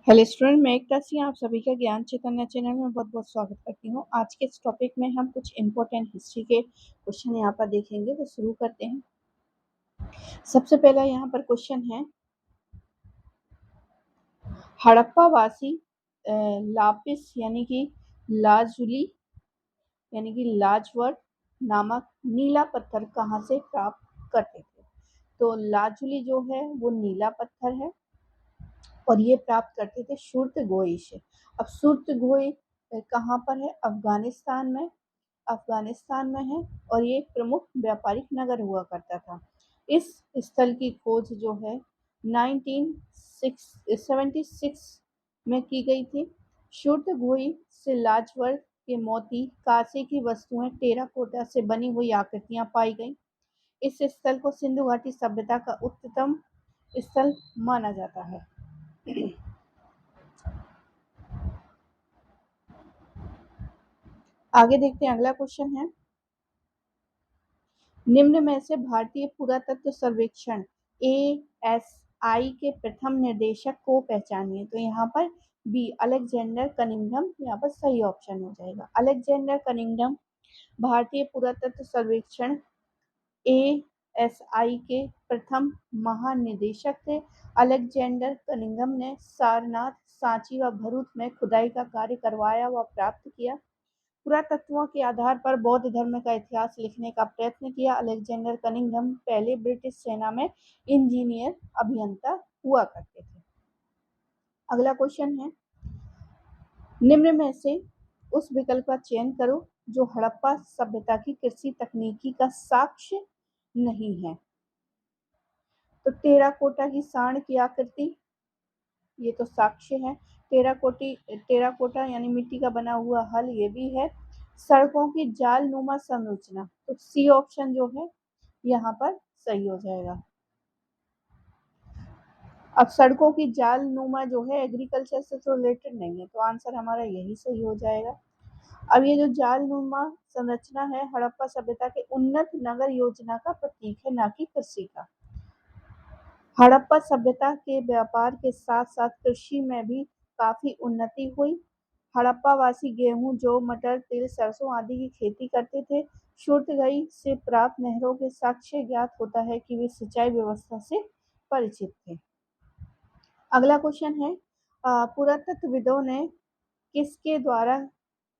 Hello student, मैं एकता सिंह आप सभी का ज्ञान चैतन्य चैनल में बहुत बहुत स्वागत करती हूँ। आज के इस टॉपिक में हम कुछ इम्पोर्टेंट हिस्ट्री के क्वेश्चन यहाँ पर देखेंगे, तो शुरू करते हैं। सबसे पहला यहाँ पर क्वेश्चन है, हड़प्पा वासी लापिस यानी कि लाजुली यानी कि लाजवर्ड नामक नीला पत्थर कहाँ से प्राप्त करते थे। तो लाजुली जो है वो नीला पत्थर है और ये प्राप्त करते थे सुर्तगोई से। अब सुर्तगोई कहाँ पर है? अफगानिस्तान में है और ये एक प्रमुख व्यापारिक नगर हुआ करता था। इस स्थल की खोज जो है 1976 में की गई थी। सुर्तगोई से लाजवर्द के मोती, कांसे की वस्तुएं, टेराकोटा से बनी हुई आकृतियां पाई गई। इस स्थल को सिंधु घाटी सभ्यता का उच्चतम स्थल माना जाता है। आगे देखते हैं, अगला क्वेश्चन है, निम्न में से भारतीय पुरातत्व सर्वेक्षण ASI के प्रथम निदेशक को पहचानिए। तो यहाँ पर बी अलेक्जेंडर कनिंघम यहाँ पर सही ऑप्शन हो जाएगा। अलेक्जेंडर कनिंघम भारतीय पुरातत्व सर्वेक्षण ASI के प्रथम महानिदेशक थे। अलेक्जेंडर कनिंघम ने सारनाथ, सांची व भरूच में खुदाई का कार्य करवाया व प्राप्त किया। पुरातत्वों के आधार पर बौद्ध धर्म का इतिहास लिखने का प्रयत्न किया। अलेक्जेंडर कनिंघम पहले ब्रिटिश सेना में इंजीनियर अभियंता हुआ करते थे। अगला क्वेश्चन है, निम्न में से उस विकल्प का चयन करो जो हड़प्पा सभ्यता की कृषि तकनीकी का साक्ष्य नहीं है। तो टेराकोटा की सांड की आकृति, ये तो साक्ष्य है। टेराकोटा यानी मिट्टी का बना हुआ हल, ये भी है। सड़कों की जाल नुमा संरचना, तो सी ऑप्शन जो है यहाँ पर सही हो जाएगा। अब सड़कों की जाल नुमा जो है एग्रीकल्चर से तो रिलेटेड नहीं है, तो आंसर हमारा यही सही हो जाएगा। अब ये जो जाल नुमा संरचना है हड़प्पा सभ्यता के उन्नत नगर योजना का प्रतीक है, ना कि कृषि का। हड़प्पा सभ्यता के व्यापार के साथ साथ कृषि में भी काफी उन्नति हुई। हड़प्पावासी गेहूं, जौ, मटर, तिल, सरसों आदि की खेती करते थे। सुर्तगई से प्राप्त नहरों के साक्ष्य ज्ञात होता है कि वे सिंचाई व्यवस्था से परिचित थे। अगला क्वेश्चन है, पुरातत्वविदों ने किसके द्वारा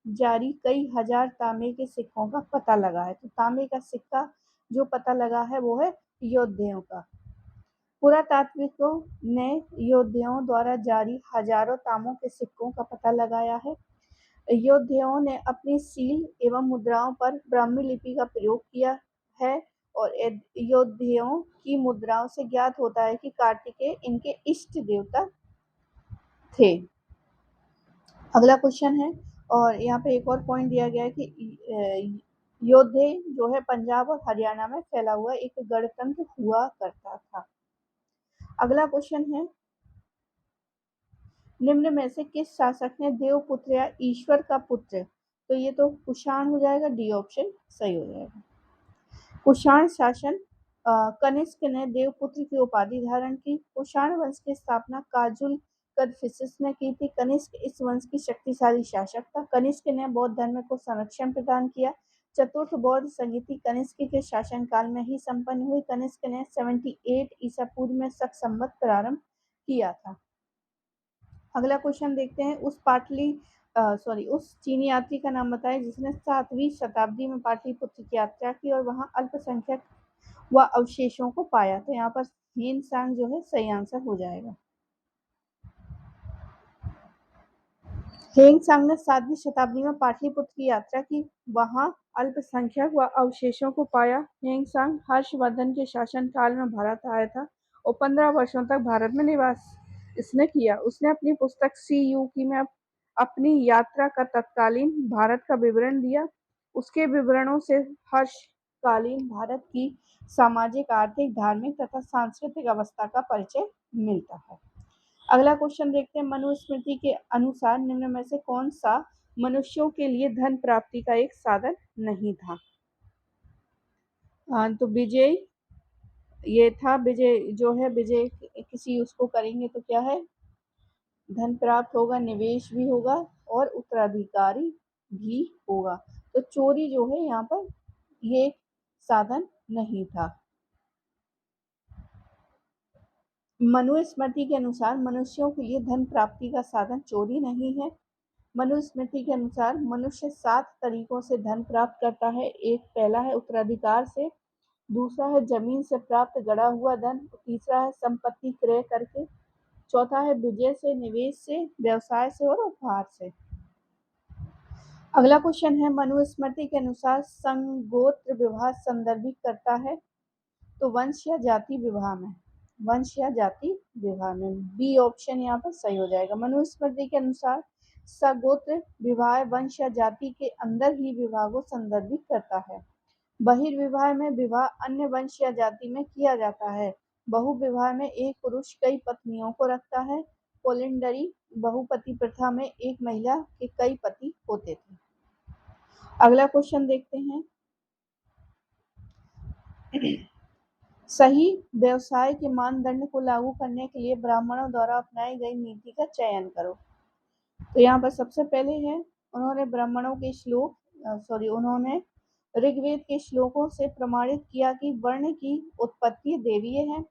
जारी कई हजार तांबे के सिक्कों का पता लगा है। तो तांबे का सिक्का जो पता लगा है वो है योद्धेयों का। पुरातात्विकों ने योद्धेयों द्वारा जारी हजारों तांबों के सिक्कों का पता लगाया है। योद्धेयों ने अपनी सील एवं मुद्राओं पर ब्राह्मी लिपि का प्रयोग किया है और योद्धेयों की मुद्राओं से ज्ञात होता है कि कार्तिकेय इनके इष्ट देवता थे। अगला क्वेश्चन है, और यहाँ पे एक और पॉइंट दिया गया है कि योद्धे जो है पंजाब और हरियाणा में फैला हुआ एक गणतंत्र हुआ करता था। अगला क्वेश्चन है, निम्न में से किस शासक ने देवपुत्र या ईश्वर का पुत्र, तो ये तो कुषाण हो जाएगा, डी ऑप्शन सही हो जाएगा। कुषाण शासन कनिष्क ने देवपुत्र की उपाधि धारण की। कुषाण वंश की स्थापना काजुल कदफिसिस ने की थी। कनिष्क इस वंश की शक्तिशाली शासक था। कनिष्क ने बौद्ध धर्म को संरक्षण प्रदान किया। चतुर्थ बौद्ध संहिता कनिष्क के शासनकाल में ही संपन्न हुई। कनिष्क ने 78 ईसा पूर्व में शक संवत प्रारंभ किया था। अगला क्वेश्चन देखते हैं, उस चीनी यात्री का नाम बताएं जिसने 7वीं शताब्दी में पाटलिपुत्र की यात्रा की और वहां अल्पसंख्यक व अवशेषों को पाया। तो यहाँ पर ह्वेन सांग जो है सही आंसर हो जाएगा। ह्वेन सांग ने 7वीं शताब्दी में पाटलिपुत्र की यात्रा की, वहां अल्पसंख्यक व अवशेषों को पाया। ह्वेन सांग हर्षवर्धन के शासनकाल में भारत आया था और 15 वर्षों तक भारत में निवास इसने किया। उसने अपनी पुस्तक CUK में अपनी यात्रा का तत्कालीन भारत का विवरण दिया। उसके विवरणों से हर्षकालीन भारत की सामाजिक, आर्थिक, धार्मिक तथा सांस्कृतिक अवस्था का परिचय मिलता है। अगला क्वेश्चन देखते हैं, मनुस्मृति के अनुसार निम्न में से कौन सा मनुष्यों के लिए धन प्राप्ति का एक साधन नहीं था। तो विजय ये था, विजय जो है, विजय किसी उसको करेंगे तो क्या है, धन प्राप्त होगा, निवेश भी होगा और उत्तराधिकारी भी होगा। तो चोरी जो है यहाँ पर ये साधन नहीं था। मनुस्मृति के अनुसार मनुष्यों के लिए धन प्राप्ति का साधन चोरी नहीं है। मनुस्मृति के अनुसार मनुष्य 7 तरीकों से धन प्राप्त करता है। एक पहला है उत्तराधिकार से, दूसरा है जमीन से प्राप्त गड़ा हुआ धन, तीसरा है संपत्ति क्रय करके, चौथा है विजय से, निवेश से, व्यवसाय से और उपहार से। अगला क्वेश्चन है मनुस्मृति के अनुसार संगोत्र विवाह संदर्भित करता है तो वंश या जाति विवाह में, वंश या जाति विवाह में। बी ऑप्शन यहाँ पर सही हो जाएगा। मनुस्मृति के अनुसार सगोत्र विवाह वंश या जाति के अंदर ही विवाह को संदर्भित करता है। बहिर्विवाह में विवाह अन्य वंश या जाति में किया जाता है। बहुविवाह में एक पुरुष कई पत्नियों को रखता है। पोलिंडरी बहुपति प्रथा में एक महिला के कई पति होते थे। अगला क्वेश्चन देखते हैं। सही व्यवसाय के मानदंड को लागू करने के लिए ब्राह्मणों द्वारा अपनाई गई नीति का चयन करो। तो यहाँ पर सबसे पहले है उन्होंने ब्राह्मणों के उन्होंने ऋग्वेद के श्लोकों से प्रमाणित किया कि वर्ण की उत्पत्ति देवीय है।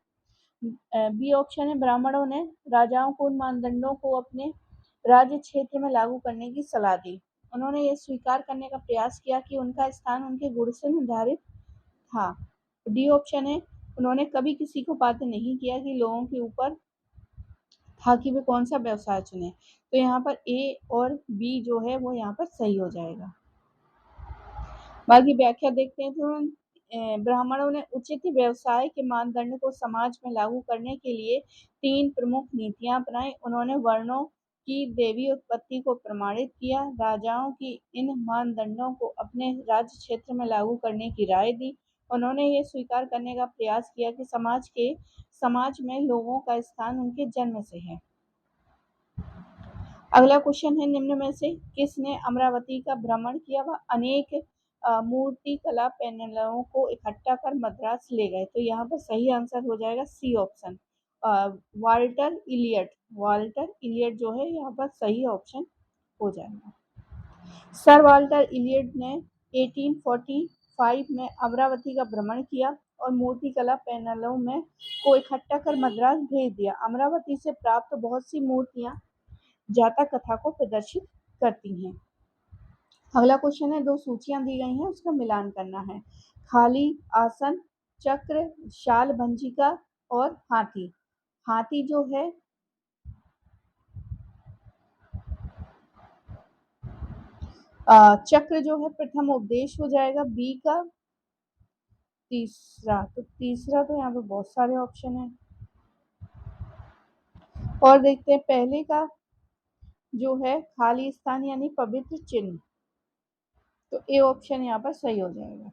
बी ऑप्शन है ब्राह्मणों ने राजाओं को उन मानदंडों को अपने राज्य क्षेत्र में लागू करने की सलाह दी। उन्होंने यह स्वीकार करने का प्रयास किया कि उनका स्थान उनके गुण से निर्धारित था। डी ऑप्शन है उन्होंने कभी किसी को बाध्य नहीं किया कि लोगों के ऊपर था कि वे कौन सा व्यवसाय चुने। तो यहाँ पर ए और बी जो है वो यहाँ पर सही हो जाएगा। बाकी व्याख्या देखते हैं तो ब्राह्मणों ने उचित व्यवसाय के मानदंड को समाज में लागू करने के लिए 3 प्रमुख नीतियां अपनाई। उन्होंने वर्णों की देवी उत्पत्ति को प्रमाणित किया, राजाओं की इन मानदंडों को अपने राज्य क्षेत्र में लागू करने की राय दी। उन्होंने ये स्वीकार करने का प्रयास किया कि समाज में लोगों का स्थान उनके जन्म से है। अगला क्वेश्चन है निम्न में से किसने अमरावती का भ्रमण किया व अनेक मूर्ति कला पैनलों को इकट्ठा कर मद्रास ले गए। तो यहाँ पर सही आंसर हो जाएगा सी ऑप्शन, वाल्टर इलियट जो है यहाँ पर सही ऑप्शन हो जाएगा। सर वाल्टर इलियट ने 1845 में अमरावती का भ्रमण किया और मूर्ति कला पैनलों में को इकट्ठा कर मद्रास भेज दिया। अमरावती से प्राप्त बहुत सी मूर्तियां जातक कथा को प्रदर्शित करती हैं। अगला क्वेश्चन है 2 सूचियां दी गई हैं उसका मिलान करना है। खाली आसन, चक्र, शाल भंजिका और हाथी। हाथी जो है चक्र जो है प्रथम उपदेश हो जाएगा बी का। तीसरा तो यहाँ पे बहुत सारे ऑप्शन है और देखते हैं पहले का जो है खाली स्थान यानी पवित्र चिन्ह, तो ए ऑप्शन यहाँ पर सही हो जाएगा।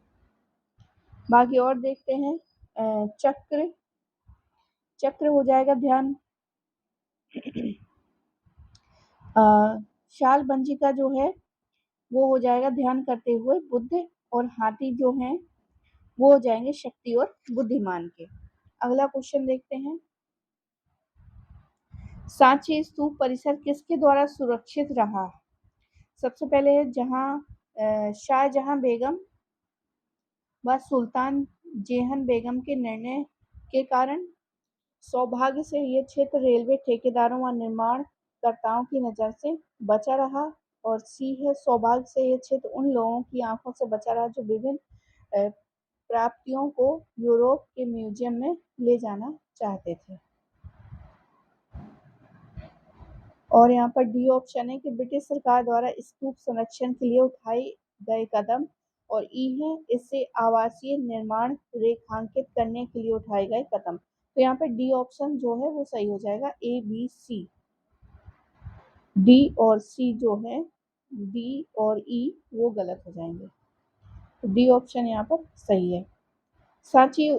बाकी और देखते हैं चक्र हो जाएगा ध्यान। शाल भंजिका जो है वो हो जाएगा ध्यान करते हुए बुद्ध, और हाथी जो है वो हो जाएंगे शक्ति और बुद्धिमान के। अगला क्वेश्चन देखते हैं। सांची स्तूप परिसर किसके द्वारा सुरक्षित रहा। सबसे पहले है शाहजहां बेगम व सुल्तान जेहन बेगम के निर्णय के कारण। सौभाग्य से ये क्षेत्र रेलवे ठेकेदारों व निर्माणकर्ताओं की नज़र से बचा रहा। और सी है सौभाग्य से ये क्षेत्र उन लोगों की आंखों से बचा रहा जो विभिन्न प्राप्तियों को यूरोप के म्यूजियम में ले जाना चाहते थे। और यहाँ पर डी ऑप्शन है कि ब्रिटिश सरकार द्वारा स्तूप संरक्षण के लिए उठाए गए कदम, और ई है इससे आवासीय निर्माण रेखांकित करने के लिए उठाए गए कदम। तो यहाँ पे डी ऑप्शन जो है वो सही हो जाएगा। ए बी सी, डी और सी जो है डी और ई वो गलत हो जाएंगे, तो डी ऑप्शन यहाँ पर सही है। सांची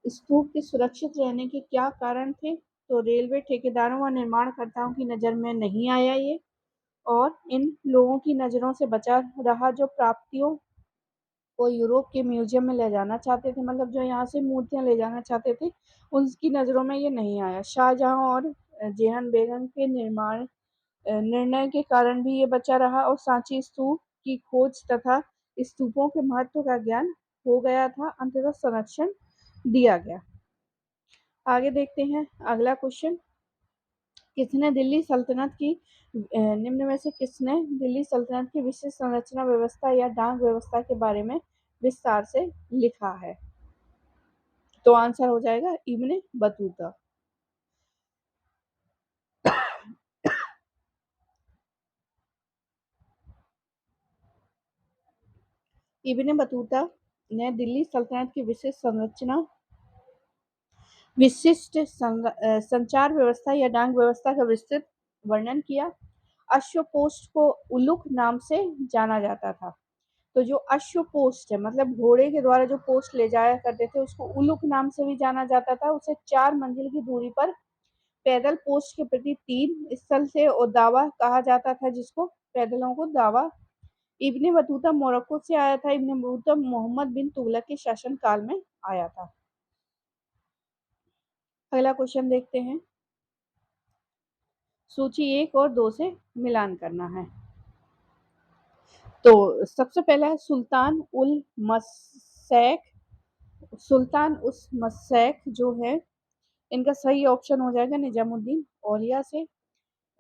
स्तूप के सुरक्षित रहने के क्या कारण थे। तो रेलवे ठेकेदारों व निर्माणकर्ताओं की नज़र में नहीं आया ये, और इन लोगों की नज़रों से बचा रहा जो प्राप्तियों को यूरोप के म्यूजियम में ले जाना चाहते थे, मतलब जो यहाँ से मूर्तियां ले जाना चाहते थे उनकी नज़रों में ये नहीं आया। शाहजहां और जेहन बेगम के निर्णय के कारण भी ये बचा रहा और सांची स्तूप की खोज तथा स्तूपों के महत्व का ज्ञान हो गया था। अंततः संरक्षण दिया गया। आगे देखते हैं अगला क्वेश्चन। किसने दिल्ली सल्तनत की निम्न में से किसने दिल्ली सल्तनत की विशेष संरचना व्यवस्था या डाक व्यवस्था के बारे में विस्तार से लिखा है? तो आंसर हो जाएगा इब्ने बतूता। इब्ने बतूता ने दिल्ली सल्तनत की विशिष्ट संचार व्यवस्था या डाक व्यवस्था का विस्तृत वर्णन किया। अश्व पोस्ट को उलुक नाम से जाना जाता था। तो जो अश्व पोस्ट है मतलब घोड़े के द्वारा जो पोस्ट ले जाया करते थे उसको उलुक नाम से भी जाना जाता था। उसे 4 मंजिल की दूरी पर पैदल पोस्ट के प्रति 3 स्थल से और दावा कहा जाता था, जिसको पैदलों को दावा। इब्ने बतूता मोरक्को से आया था। इब्ने बतूता मोहम्मद बिन तुगलक के शासन काल में आया था। अगला क्वेश्चन देखते हैं। सूची 1 और 2 से मिलान करना है। तो सबसे पहला है सुल्तान उल मसैक जो है इनका सही ऑप्शन हो जाएगा निजामुद्दीन औलिया से।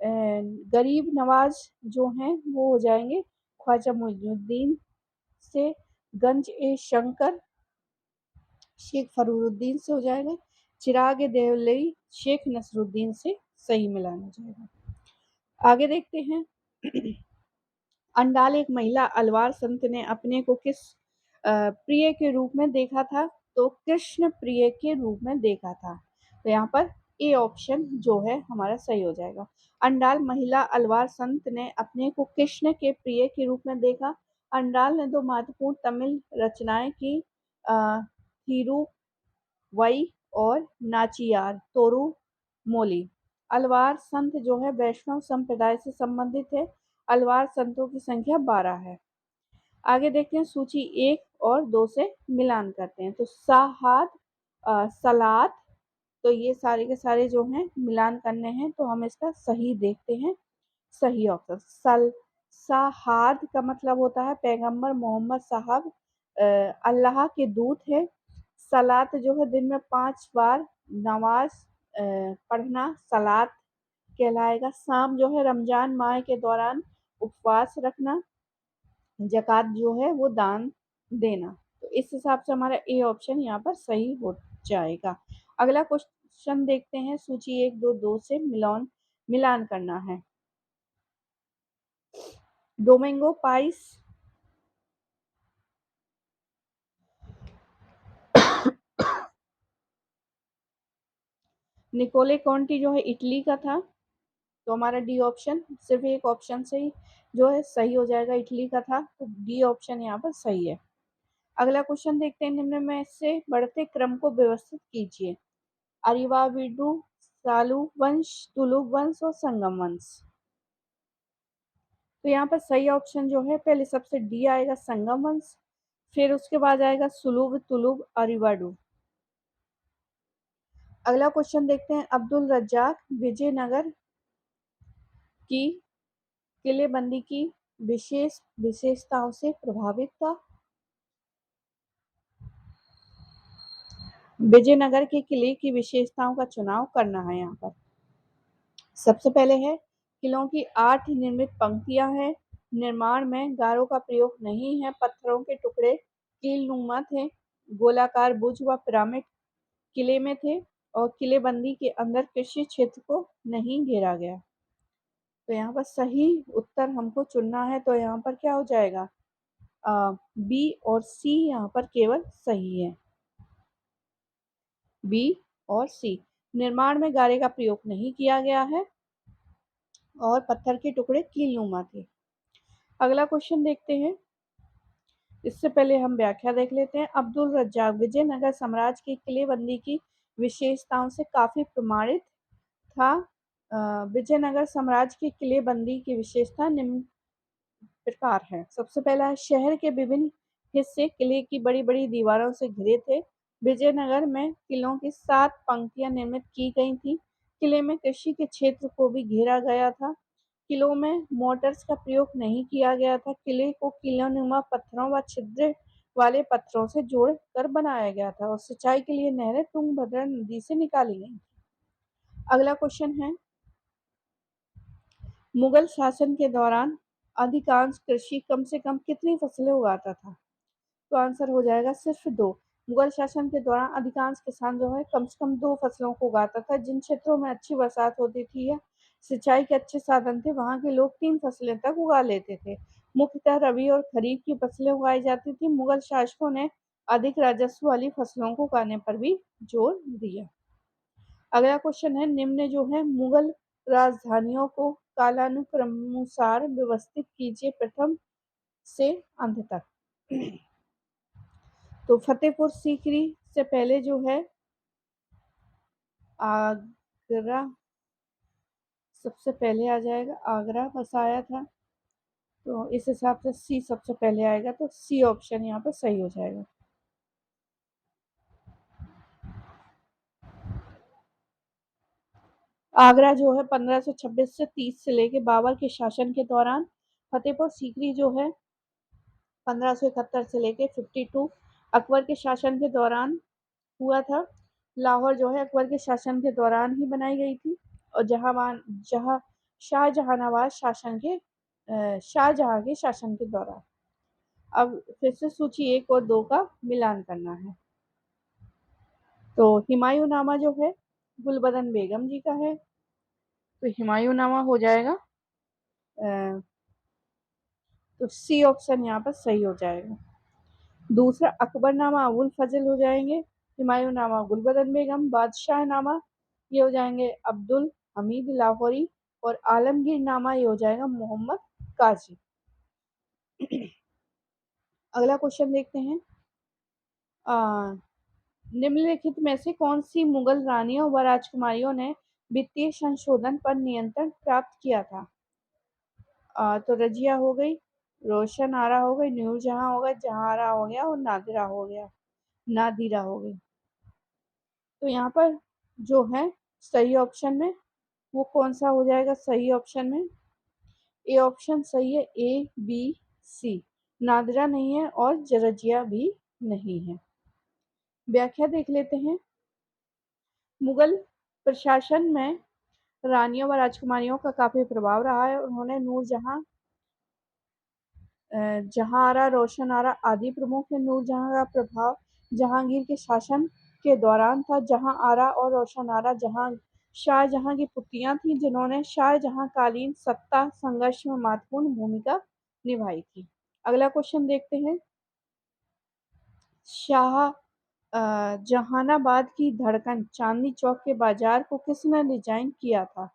गरीब नवाज जो हैं वो हो जाएंगे ख्वाजा मुइनुद्दीन से। गंज ए शंकर शेख फरूरुद्दीन से हो जाएगा। चिराग देवलई शेख नसरुद्दीन से सही मिलान हो जाएगा। आगे देखते हैं। अंडाल एक महिला अलवार संत ने अपने को किस प्रिय के रूप में देखा था? तो कृष्ण प्रिय के रूप में देखा था। तो यहाँ पर ए ऑप्शन जो है हमारा सही हो जाएगा। अंडाल महिला अलवार संत ने अपने को कृष्ण के प्रिय के रूप में देखा। अंडाल ने 2 महत्वपूर्ण तमिल रचनाएं की, थिरुवई और नाचियार तोरु मोली। अलवार संत जो है वैष्णव संप्रदाय से संबंधित है। अलवार संतों की संख्या 12 है। आगे देखते हैं सूची 1 और 2 से मिलान करते हैं। तो सलात, तो ये सारे के सारे जो हैं मिलान करने हैं, तो हम इसका सही देखते हैं। सही ऑप्शन साहाद का मतलब होता है पैगंबर मोहम्मद साहब अल्लाह के दूत है। सलात जो है दिन में 5 बार नमाज पढ़ना सलात कहलाएगा। साम जो है रमजान माह के दौरान उपवास रखना। ज़कात जो है वो दान देना। तो इस हिसाब से हमारा ए ऑप्शन यहाँ पर सही हो जाएगा। अगला क्वेश्चन देखते हैं। सूची 1, 2 से मिलान करना है। डोमिंगो पाइस निकोले कॉन्टी जो है इटली का था। तो हमारा डी ऑप्शन सिर्फ एक ऑप्शन से ही जो है सही हो जाएगा, इटली का था। तो डी ऑप्शन यहाँ पर सही है। अगला क्वेश्चन देखते हैं। निम्न में से बढ़ते क्रम को व्यवस्थित कीजिए। अरिवाविडु, सालु वंश, तुलुक वंश और संगम वंश। तो यहाँ पर सही ऑप्शन जो है पहले सबसे डी आएगा संगम वंश, फिर उसके बाद आएगा सुलुभ, तुलुभ, अरिवाडु। अगला क्वेश्चन देखते हैं। अब्दुल रज्जाक विजयनगर की किलेबंदी की विशेषताओं से प्रभावित था। विजयनगर के किले की विशेषताओं का चुनाव करना है। यहाँ पर सबसे पहले है किलों की 8 निर्मित पंक्तियां हैं। निर्माण में गारों का प्रयोग नहीं है। पत्थरों के टुकड़े कीलनुमा थे। गोलाकार बुर्ज व पिरामिड किले में थे और किलेबंदी के अंदर कृषि क्षेत्र को नहीं घेरा गया। तो यहाँ पर सही उत्तर हमको चुनना है। तो यहाँ पर क्या हो जाएगा? बी और सी यहाँ पर केवल सही है। बी और सी। निर्माण में गारे का प्रयोग नहीं किया गया है और पत्थर के टुकड़े कीलनुमा थे। अगला क्वेश्चन देखते हैं। इससे पहले हम व्याख्या देख लेते हैं। अब्दुल रज्जाक विजयनगर साम्राज्य की किलेबंदी की विशेषताओं से काफी प्रमाणित था। विजयनगर साम्राज्य की किलेबंदी की विशेषता निम्न प्रकार है। सबसे पहला है शहर के विभिन्न हिस्से किले की बड़ी बड़ी दीवारों से घिरे थे। विजयनगर में किलों की 7 पंक्तियां निर्मित की गई थी। किले में कृषि के क्षेत्र को भी घेरा गया था। किलों में मोटर्स का प्रयोग नहीं किया गया था। किले को किलोनुमा पत्थरों व छिद्र वाले पत्थरों से जोड़कर बनाया गया था और सिंचाई के लिए नहरें तुंगभद्रा नदी से निकाली गई। अगला क्वेश्चन है, मुगल शासन के दौरान अधिकांश कृषि कम से कम कितनी फसलें उगाता था? तो आंसर हो जाएगा सिर्फ 2। मुगल शासन के दौरान अधिकांश किसान जो है कम से कम 2 फसलों को उगाता था। जिन क्षेत्रों में अच्छी बरसात होती थी या सिंचाई के अच्छे साधन थे, वहाँ के लोग 3 फसलें तक उगा लेते थे। मुख्यतः रबी और खरीफ की फसलें उगाई जाती थी। मुगल शासकों ने अधिक राजस्व वाली फसलों को उगाने पर भी जोर दिया। अगला क्वेश्चन है, निम्न जो है मुगल राजधानियों को कालानुक्रमानुसार व्यवस्थित कीजिए प्रथम से अंत तक। तो फतेहपुर सीकरी से पहले जो है आगरा सबसे पहले आ जाएगा, आगरा बसाया था। तो इस हिसाब से सी सबसे पहले आएगा, तो सी ऑप्शन यहाँ पर सही हो जाएगा। आगरा जो है 1526 से 30 से लेके बाबर के शासन के दौरान, फतेहपुर सीकरी जो है 1571 से लेके 52 अकबर के शासन के दौरान हुआ था। लाहौर जो है अकबर के शासन के दौरान ही बनाई गई थी और जहाँ शाहजहां के शासन के दौरान। अब फिर से सूची 1 और 2 का मिलान करना है। तो हुमायूंनामा जो है गुलबदन बेगम जी का है, तो हुमायूंनामा हो जाएगा, तो सी ऑप्शन यहाँ पर सही हो जाएगा। दूसरा अकबरनामा अबुल फजल हो जाएंगे, हुमायूंनामा गुलबदन बेगम, बादशाहनामा ये हो जाएंगे अब्दुल हमीद लाहौरी और आलमगीर नामा ये हो जाएगा मोहम्मद काजी। अगला क्वेश्चन देखते हैं, निम्नलिखित में से कौन सी मुगल रानियों व राजकुमारियों ने वित्तीय संशोधन पर नियंत्रण प्राप्त किया था? तो रजिया हो गई, रोशन आरा हो गई, नूरजहां हो गया, जहांआरा हो गया और नादिरा हो गया, नादिरा हो गई। तो यहाँ पर जो है सही ऑप्शन में वो कौन सा हो जाएगा? सही ऑप्शन में ए ऑप्शन सही है, ए बी सी। नादिरा नहीं है और जरजिया भी नहीं है। व्याख्या देख लेते हैं। मुगल प्रशासन में रानियों व राजकुमारियों का काफी प्रभाव रहा है। उन्होंने नूरजहां, जहांआरा, रोशन आरा आदि प्रमुख है। नूरजहां का प्रभाव जहांगीर के शासन के दौरान था। जहांआरा और रोशन आरा शाहजहां की पुत्रियां थीं, जिन्होंने शाहजहांकालीन सत्ता संघर्ष में महत्वपूर्ण भूमिका निभाई थी। अगला क्वेश्चन देखते हैं, जहानाबाद की धड़कन चांदनी चौक के बाजार को किसने डिजाइन किया था?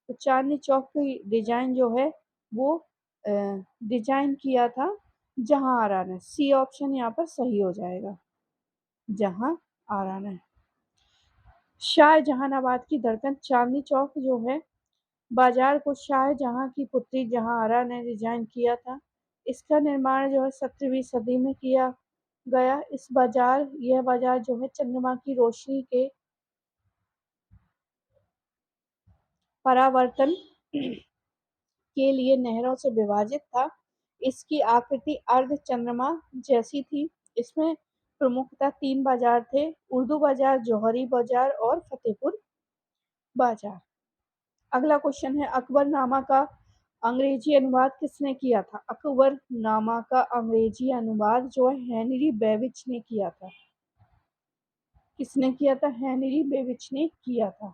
तो चांदनी चौक की डिजाइन जो है वो डिजाइन किया था जहांआरा ने। सी ऑप्शन यहाँ पर सही हो जाएगा, जहांआरा ने। शाहजहानाबाद की धड़कन चांदनी चौक जो है बाजार को शाहजहां की पुत्री जहांआरा ने डिजाइन किया था। इसका निर्माण जो है 17वीं सदी में किया गया। यह बाजार जो है चंद्रमा की रोशनी के परावर्तन के लिए नहरों से विभाजित था। इसकी आकृति अर्ध चंद्रमा जैसी थी। इसमें प्रमुखतः 3 बाजार थे, उर्दू बाजार, जौहरी बाजार और फतेहपुर बाजार। अगला क्वेश्चन है, अकबरनामा का अंग्रेजी अनुवाद किसने किया था? अकबरनामा का अंग्रेजी अनुवाद जो है हेनरी बेविच ने किया था। किसने किया था? हेनरी बेविच ने किया था।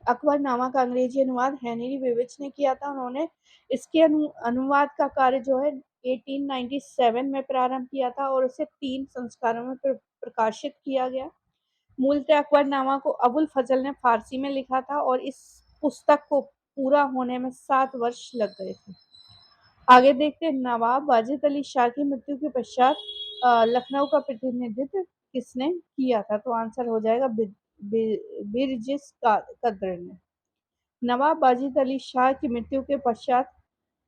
अकबरनामा का अंग्रेजी अनुवाद हेनरी बेविच ने किया था। उन्होंने इसके अनुवाद का कार्य जो है 1897 में प्रारंभ किया था और उसे 3 संस्कारों में प्रकाशित किया गया। मूलतः अकबरनामा को अबुल फजल ने फारसी में लिखा था और इस पुस्तक को पूरा होने में 7 वर्ष लग गए थे। आगे देखते हैं, नवाब वाजिद अली शाह की मृत्यु के पश्चात लखनऊ का प्रतिनिधित्व किसने किया था? तो आंसर हो जाएगा बिरजिस कद्र ने। नवाब वाजिद अली शाह की मृत्यु के पश्चात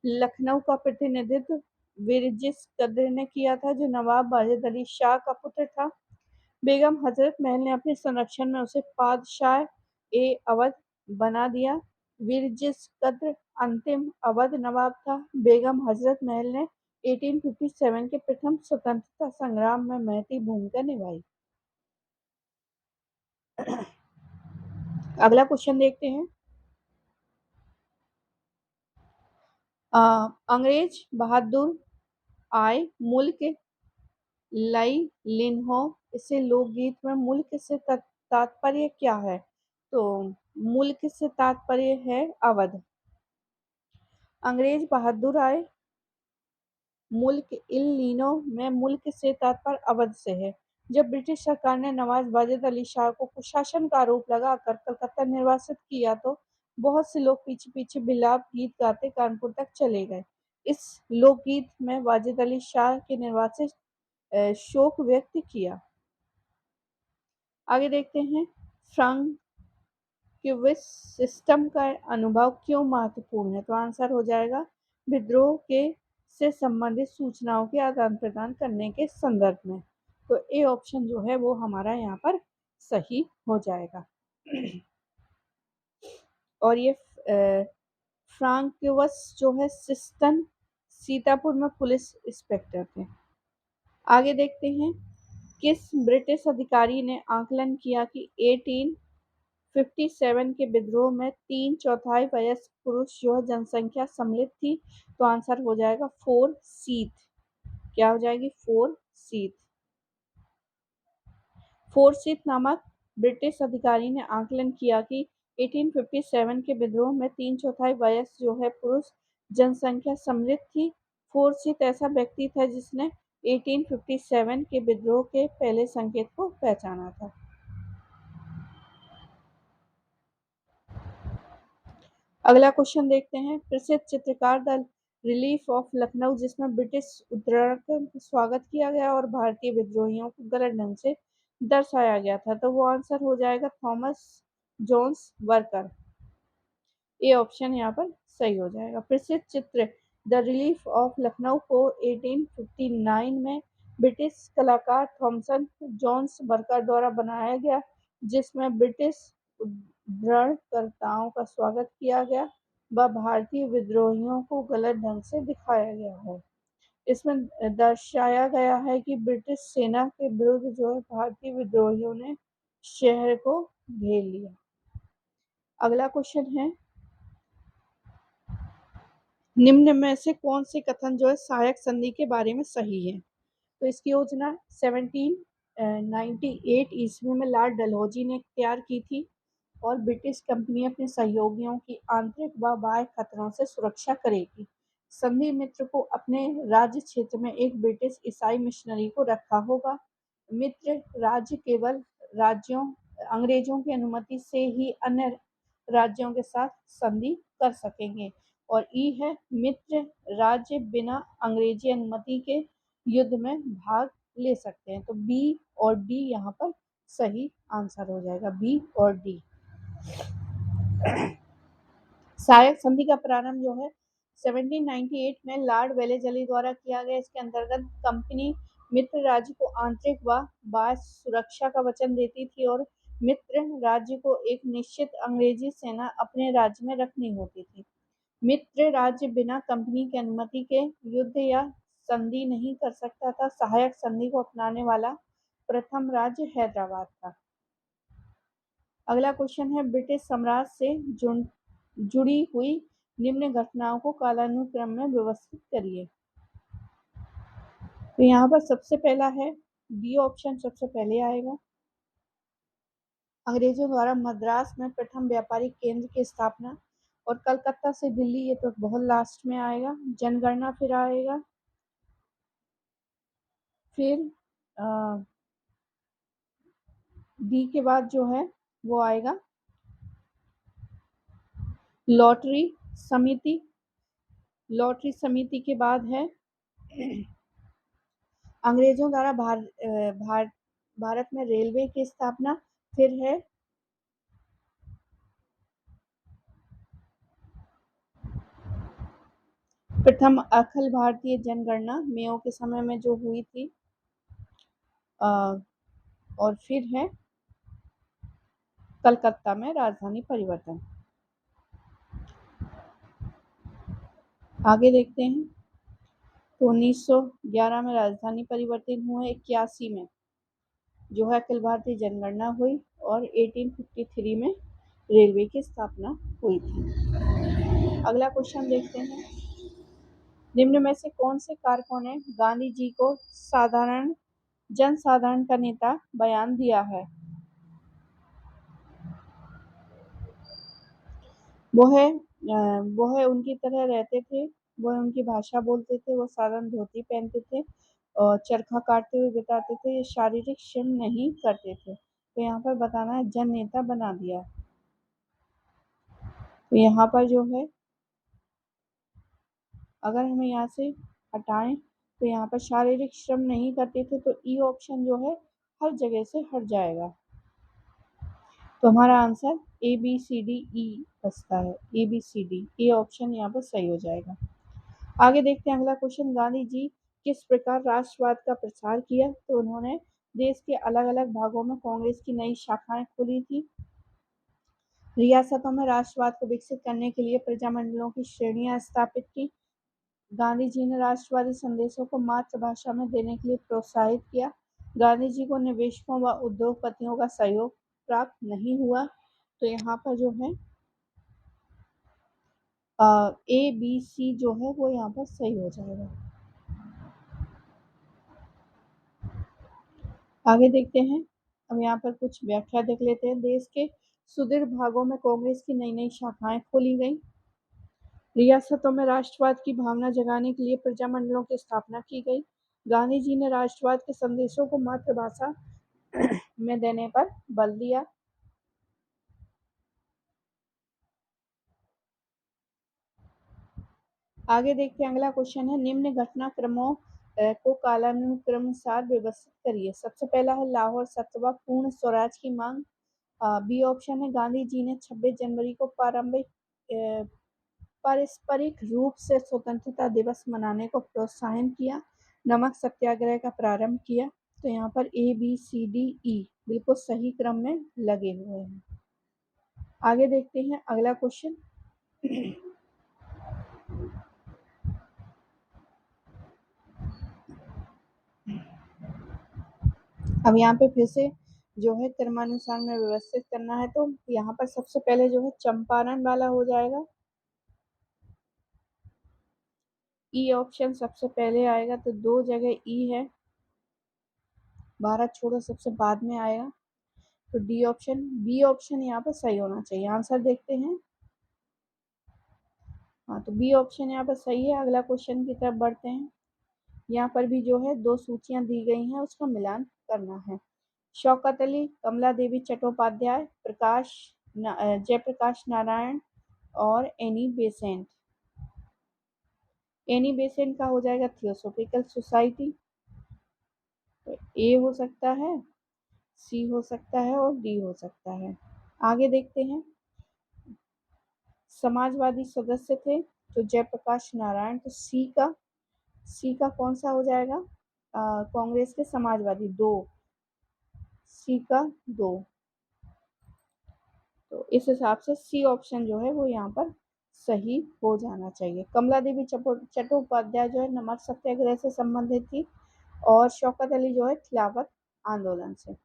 लखनऊ का प्रतिनिधित्व बिरजिस कद्र ने किया था, जो नवाब वाजिद अली शाह का पुत्र था। बेगम हजरत महल ने अपने संरक्षण में उसे पादशाह ए अवध बना दिया। विरजिस कद्र अंतिम अवध नवाब था। बेगम हजरत महल ने 1857 के प्रथम स्वतंत्रता संग्राम में महती भूमिका निभाई। अगला क्वेश्चन देखते हैं। अंग्रेज बहादुर आए मुल्क लई लिन्हो, इसे लोकगीत में मुल्क से तात्पर्य क्या है? तो मुल्क से तात्पर्य है अवध। अंग्रेज बहादुर आए मुल्क इल लीनो में मुल्क से तात्पर्य अवध से है। जब ब्रिटिश सरकार ने नवाब वाजिद अली शाह को कुशासन का आरोप लगाकर कलकत्ता निर्वासित किया तो बहुत से लोग पीछे पीछे बिलाप गीत गाते कानपुर तक चले गए। इस लोकगीत में वाजिद अली शाह के निर्वासित शोक व्यक्त किया। आगे देखते हैं। फ्रांकिश सिस्टम का अनुभव क्यों महत्वपूर्ण है? तो आंसर हो जाएगा विद्रोह के से संबंधित सूचनाओं के आदान प्रदान करने के संदर्भ में। तो ए ऑप्शन जो है वो हमारा यहाँ पर सही हो जाएगा। और ये फ्रांकिवस जो है सिस्टन सीतापुर में पुलिस इंस्पेक्टर थे। आगे देखते हैं। किस ब्रिटिश अधिकारी ने आकलन किया कि 1857 के विद्रोह में 3/4 वयस्क पुरुष जो है जनसंख्या सम्मिलित थी? तो आंसर हो जाएगा 4 सीट। क्या हो जाएगी? 4 सीट। फोर्सिथ नामक ब्रिटिश अधिकारी ने आकलन किया कि 1857 के विद्रोह में 3/4 वयस्क जो है पुरुष जनसंख्या सम्मिलित थी। फोर्सिथ ऐसा व्यक्ति था जिसने 1857 के विद्रोह के पहले संकेत को पहचाना था। अगला क्वेश्चन देखते हैं। प्रसिद्ध चित्रकार द रिलीफ ऑफ लखनऊ, जिसमें ब्रिटिश उद्धरण का स्वागत किया गया और भारतीय विद्रोहियों को गलत ढंग से दर्शाया गया था, तो वो आंसर हो जाएगा थॉमस जोन्स वर्कर। ये ऑप्शन यहाँ पर सही हो जाएगा। प्रसिद्ध चित्र द रिलीफ ऑफ लखनऊ को 1859 में ब्रिटिश कलाकार थॉमसन जोन्स वर्कर द्वारा बनाया गया, जिसमें ब्रिटिश उद्धरणकर्ताओं का स्वागत किया गया व भारतीय विद्रोहियों को गलत ढंग से दिखाया गया है। इसमें दर्शाया गया है कि ब्रिटिश सेना के विरुद्ध जो है भारतीय विद्रोहियों ने शहर को घेर लिया। अगला क्वेश्चन है। निम्न में से कौन से कथन जो है सहायक संधि के बारे में सही है? तो इसकी योजना 1798 ईस्वी में लॉर्ड डलहौजी ने तैयार की थी और ब्रिटिश कंपनी अपने सहयोगियों की आंतरिक व बाह्य खतरों से सुरक्षा करेगी। संधि मित्र को अपने राज्य क्षेत्र में एक ब्रिटिश ईसाई मिशनरी को रखा होगा। मित्र राज्य केवल राज्यों अंग्रेजों की अनुमति से ही अन्य राज्यों के साथ संधि कर सकेंगे। और ई है मित्र राज्य बिना अंग्रेजी अनुमति के युद्ध में भाग ले सकते हैं। तो बी और डी यहाँ पर सही आंसर हो जाएगा, बी और डी। सहायक संधि का प्रारंभ जो है 1798 में लॉर्ड वेलेजली द्वारा किया गया। इसके अंतर्गत कंपनी मित्र राज्य को आंतरिक व बाह्य सुरक्षा का वचन देती थी और मित्र राज्य को एक निश्चित अंग्रेजी सेना अपने राज्य में रखनी होती थी। मित्र राज्य बिना कंपनी की अनुमति के युद्ध या संधि नहीं कर सकता था। सहायक संधि को अपनाने वाला प्रथम राज्य हैदराबाद था। अगला क्वेश्चन है। ब्रिटिश साम्राज्य से जुड़ी हुई निम्न घटनाओं को कालानुक्रम में व्यवस्थित करिए। तो यहाँ पर सबसे पहला है डी ऑप्शन सबसे पहले आएगा। अंग्रेजों द्वारा मद्रास में प्रथम व्यापारिक केंद्र की स्थापना। और कलकत्ता से दिल्ली, ये तो बहुत लास्ट में आएगा। जनगणना फिर आएगा। फिर डी के बाद जो है वो आएगा लॉटरी समिति। लॉटरी समिति के बाद है अंग्रेजों द्वारा भारत में रेलवे की स्थापना। फिर है प्रथम अखिल भारतीय जनगणना मेयो के समय में जो हुई थी। और फिर है कलकत्ता में राजधानी परिवर्तन। आगे देखते हैं। तो 1911 में राजधानी परिवर्तन हुआ, 81 में जो है अखिल भारतीय जनगणना हुई और 1853 में रेलवे की स्थापना हुई थी। अगला क्वेश्चन देखते हैं। निम्न में से कौन से कारकों ने गांधी जी को जनसाधारण का नेता बयान दिया है? वो है उनकी तरह रहते थे, वो उनकी भाषा बोलते थे, वो साधारण धोती पहनते थे और चरखा काटते हुए बिताते थे, ये शारीरिक श्रम नहीं करते थे। तो यहाँ पर बताना है जन नेता बना दिया। तो यहाँ पर जो है अगर हमें यहाँ से हटाएं तो यहाँ पर शारीरिक श्रम नहीं करते थे, तो ई ऑप्शन जो है हर जगह से हट जाएगा। तो हमारा answer A B C D E बचता है, A B C D, A option यहाँ पर सही हो जाएगा। आगे देखते हैं अगला क्वेश्चन। गांधी जी किस प्रकार राष्ट्रवाद का प्रचार किया? तो उन्होंने देश के अलग अलग भागों में कांग्रेस की नई शाखाएं खोली थी, रियासतों में राष्ट्रवाद को विकसित करने के लिए प्रजामंडलों की श्रेणियां स्थापित की, गांधी जी ने राष्ट्रवादी संदेशों को मातृभाषा में देने के लिए प्रोत्साहित किया, गांधी जी को निवेशकों व उद्योगपतियों का सहयोग प्राप्त नहीं हुआ। तो यहाँ पर जो है ए बी सी जो है वो यहाँ पर सही हो जाएगा। आगे देखते हैं। अब यहाँ पर कुछ व्याख्या देख लेते हैं। देश के सुदूर भागों में कांग्रेस की नई नई शाखाएं खोली गई, रियासतों में राष्ट्रवाद की भावना जगाने के लिए प्रजामंडलों की स्थापना की गई, गांधी जी ने राष्ट्रवाद के संदेशों को मातृभाषा में देने पर बल दिया। आगे देखते हैं। अगला क्वेश्चन है निम्न घटनाक्रमों को कालानुक्रमानुसार व्यवस्थित करिए। सबसे पहला है लाहौर सत्याग्रह, पूर्ण स्वराज की मांग। बी ऑप्शन है गांधी जी ने 26 जनवरी को पारस्परिक रूप से स्वतंत्रता दिवस मनाने को प्रोत्साहन किया, नमक सत्याग्रह का प्रारंभ किया। तो यहाँ पर ए बी सी डी ई बिल्कुल सही क्रम में लगे हुए हैं। आगे देखते हैं अगला क्वेश्चन। अब यहाँ पे फिर से जो है क्रमानुसार में व्यवस्थित करना है, तो यहाँ पर सबसे पहले जो है चंपारण वाला हो जाएगा, ई ऑप्शन सबसे पहले आएगा। तो 2 जगह ई है, भारत छोड़ो सबसे बाद में आएगा। तो डी ऑप्शन, बी ऑप्शन यहाँ पर सही होना चाहिए। आंसर देखते हैं। हाँ, तो बी ऑप्शन यहाँ पर सही है। अगला क्वेश्चन की तरफ बढ़ते हैं। यहाँ पर भी जो है 2 सूचियां दी गई हैं, उसका मिलान करना है। शौकत अली, कमला देवी चट्टोपाध्याय, जयप्रकाश नारायण और एनी बेसेंट। एनी बेसेंट का हो जाएगा थियोसॉफिकल सोसाइटी। तो ए हो सकता है, सी हो सकता है और डी हो सकता है। आगे देखते हैं। समाजवादी सदस्य थे तो जयप्रकाश नारायण। तो सी का कौन सा हो जाएगा? कांग्रेस के समाजवादी 2, सी का 2। तो इस हिसाब से सी ऑप्शन जो है वो यहाँ पर सही हो जाना चाहिए। कमला देवी चट्टोपाध्याय जो है नमक सत्याग्रह से संबंधित थी और शौकत अली जो है खिलाफत आंदोलन से।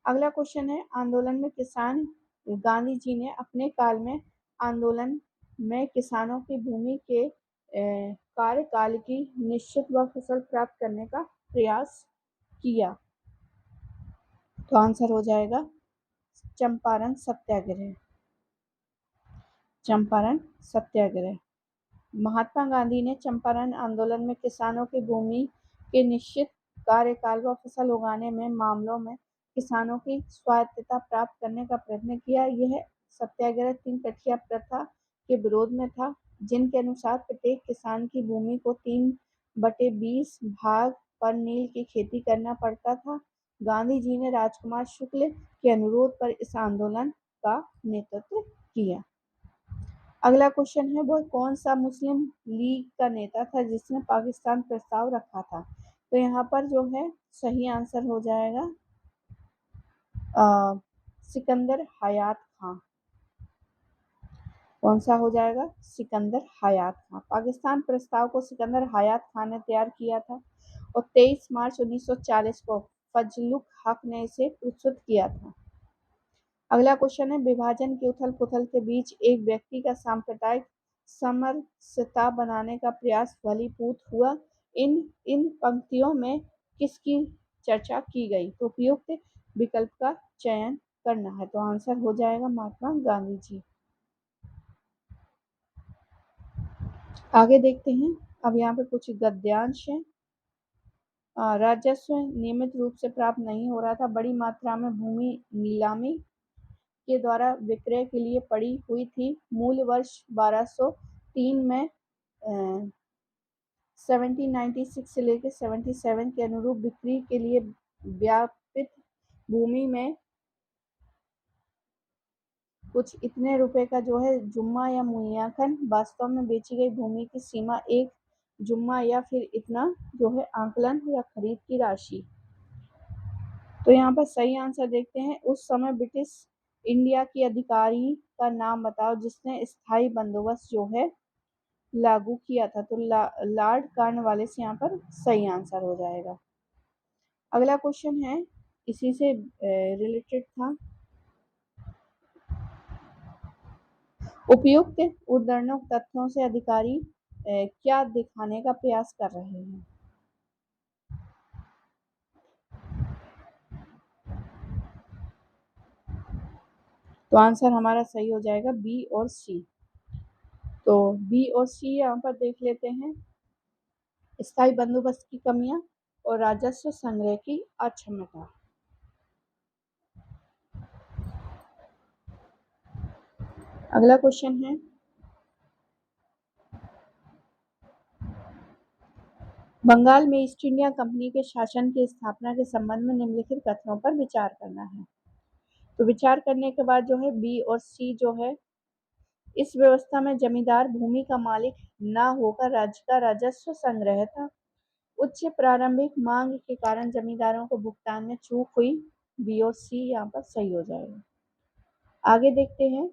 अगला क्वेश्चन है आंदोलन में किसान, गांधी जी ने अपने काल में आंदोलन में किसानों की भूमि के कार्यकाल की निश्चित व फसल प्राप्त करने का प्रयास किया। तो आंसर हो जाएगा चंपारण सत्याग्रह। चंपारण सत्याग्रह। महात्मा गांधी ने चंपारण आंदोलन में किसानों की भूमि के निश्चित कार्यकाल व फसल उगाने में मामलों में किसानों की स्वायत्तता प्राप्त करने का प्रयत्न किया। यह सत्याग्रह 3 कठिया प्रथा के विरोध में था, जिनके अनुसार प्रत्येक किसान की भूमि को 3/20 भाग पर नील की खेती करना पड़ता था। गांधी जी ने राजकुमार शुक्ल के अनुरोध पर इस आंदोलन का नेतृत्व किया। अगला क्वेश्चन है वो कौन सा मुस्लिम लीग का नेता था जिसने पाकिस्तान प्रस्ताव रखा था? तो यहाँ पर जो है सही आंसर हो जाएगा सिकंदर हयात खां। कौन सा हो जाएगा? सिकंदर हयात खां। पाकिस्तान प्रस्ताव को सिकंदर हयात खां ने तैयार किया था और 23 मार्च 1940 को फजलुल हक ने इसे प्रस्तुत किया था। अगला क्वेश्चन है, विभाजन की उथल पुथल के बीच एक व्यक्ति का सांप्रदायिक समरसता बनाने का प्रयास फलीभूत हुआ। इन इन पंक्तियों में किसकी चर्चा की गई? तो उपयुक्त विकल्प का चयन करना है। तो आंसर हो जाएगा महात्मा गांधी जी। आगे देखते हैं। अब यहाँ पे कुछ गद्यांश है। राजस्व नियमित रूप से प्राप्त नहीं हो रहा था। बड़ी मात्रा में भूमि नीलामी के द्वारा विक्रय के लिए पड़ी हुई थी। मूल वर्ष 1203 में 1796 से लेकर 77 के अनुरूप बिक्री के लिए व्यापित भूमि में कुछ इतने रुपए का जो है जुम्मा या मूल्यांकन, वास्तव में बेची गई भूमि की सीमा एक जुम्मा या फिर इतना जो है आंकलन या खरीद की राशि। तो यहाँ पर सही आंसर देखते हैं। उस समय ब्रिटिश इंडिया की अधिकारी का नाम बताओ जिसने स्थायी बंदोबस्त जो है लागू किया था। तो लॉर्ड कॉर्नवालिस यहाँ पर सही आंसर हो जाएगा। अगला क्वेश्चन है, इसी से रिलेटेड था। उपयुक्त उद्धरणोक्त तथ्यों से अधिकारी क्या दिखाने का प्रयास कर रहे हैं? तो आंसर हमारा सही हो जाएगा बी और सी। तो बी और सी यहाँ पर देख लेते हैं। स्थायी बंदोबस्त की कमियां और राजस्व संग्रह की अक्षमता। अगला क्वेश्चन है, बंगाल में ईस्ट इंडिया कंपनी के शासन की स्थापना के संबंध में निम्नलिखित कथनों पर विचार करना है। तो विचार करने के बाद जो है बी और सी जो है, इस व्यवस्था में जमींदार भूमि का मालिक न होकर राज्य का राजस्व संग्रह था। उच्च प्रारंभिक मांग के कारण जमींदारों को भुगतान में चूक हुई। बी और सी यहाँ पर सही हो जाएगा। आगे देखते हैं,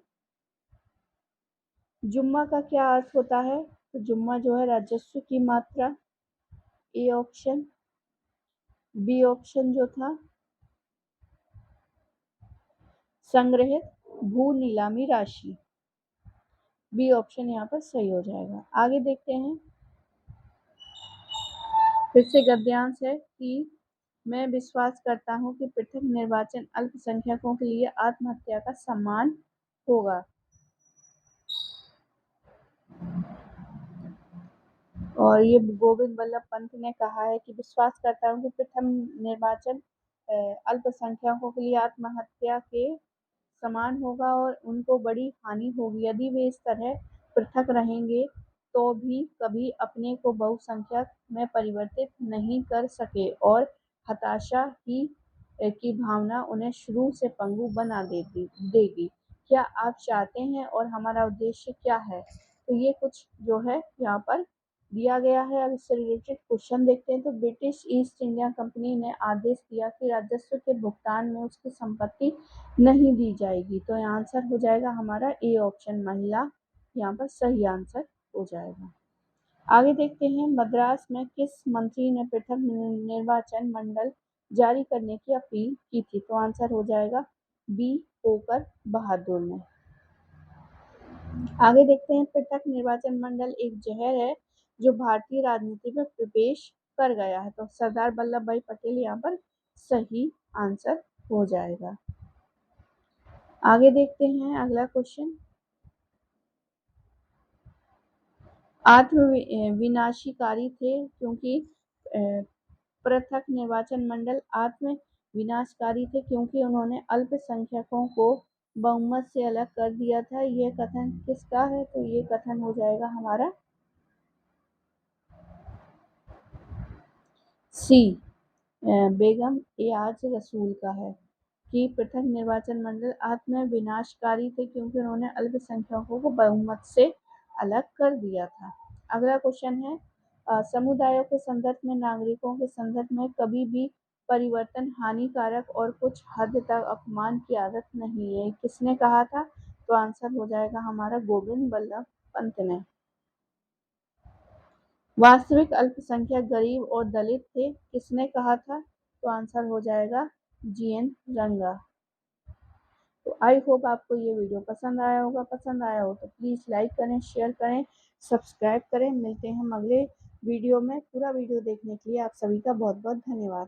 जुम्मा का क्या अर्थ होता है? तो जुम्मा जो है राजस्व की मात्रा। A option. बी ऑप्शन जो था संग्रहित भू नीलामी राशि। बी ऑप्शन यहाँ पर सही हो जाएगा। आगे देखते हैं, फिर से गद्यांश है कि मैं विश्वास करता हूँ कि पृथक निर्वाचन अल्पसंख्यकों के लिए आत्महत्या का समान होगा। और ये गोविंद बल्लभ पंत ने कहा है कि विश्वास करता हूँ कि प्रथम निर्वाचन अल्पसंख्यकों के लिए आत्महत्या के समान होगा और उनको बड़ी हानि होगी। यदि वे इस तरह पृथक रहेंगे तो भी कभी अपने को बहुसंख्यक में परिवर्तित नहीं कर सके और हताशा ही की भावना उन्हें शुरू से पंगु बना देगी। क्या आप चाहते हैं और हमारा उद्देश्य क्या है? तो ये कुछ जो है यहाँ पर दिया गया है। अब इससे रिलेटेड क्वेश्चन देखते हैं। तो ब्रिटिश ईस्ट इंडिया कंपनी ने आदेश दिया कि राजस्व के भुगतान में उसकी संपत्ति नहीं दी जाएगी। तो आंसर हो जाएगा हमारा ए ऑप्शन, महिला यहाँ पर सही आंसर हो जाएगा। आगे देखते हैं, मद्रास में किस मंत्री ने पृथक निर्वाचन मंडल जारी करने की अपील की थी? तो आंसर हो जाएगा बी, होकर बहादुर ने। आगे देखते हैं, पृथक निर्वाचन मंडल एक जहर है जो भारतीय राजनीति में प्रवेश कर गया है। तो सरदार वल्लभ भाई पटेल यहाँ पर सही आंसर हो जाएगा। आगे देखते हैं अगला क्वेश्चन, आत्म विनाशीकारी थे क्योंकि पृथक निर्वाचन मंडल आत्म विनाशकारी थे क्योंकि उन्होंने अल्पसंख्यकों को बहुमत से अलग कर दिया था। यह कथन किसका है? तो ये कथन हो जाएगा हमारा सी, बेगम एयाज रसूल का है कि पृथक निर्वाचन मंडल आत्म विनाशकारी थे क्योंकि उन्होंने अल्पसंख्यकों को बहुमत से अलग कर दिया था। अगला क्वेश्चन है, समुदायों के संदर्भ में नागरिकों के संदर्भ में कभी भी परिवर्तन हानिकारक और कुछ हद तक अपमान की आदत नहीं है। किसने कहा था? तो आंसर हो जाएगा हमारा गोविंद बल्लभ पंत ने। वास्तविक अल्पसंख्यक गरीब और दलित थे, किसने कहा था? तो आंसर हो जाएगा जीएन रंगा। तो आई होप आपको ये वीडियो पसंद आया होगा। पसंद आया हो तो प्लीज़ लाइक करें, शेयर करें, सब्सक्राइब करें। मिलते हैं हम अगले वीडियो में। पूरा वीडियो देखने के लिए आप सभी का बहुत बहुत धन्यवाद।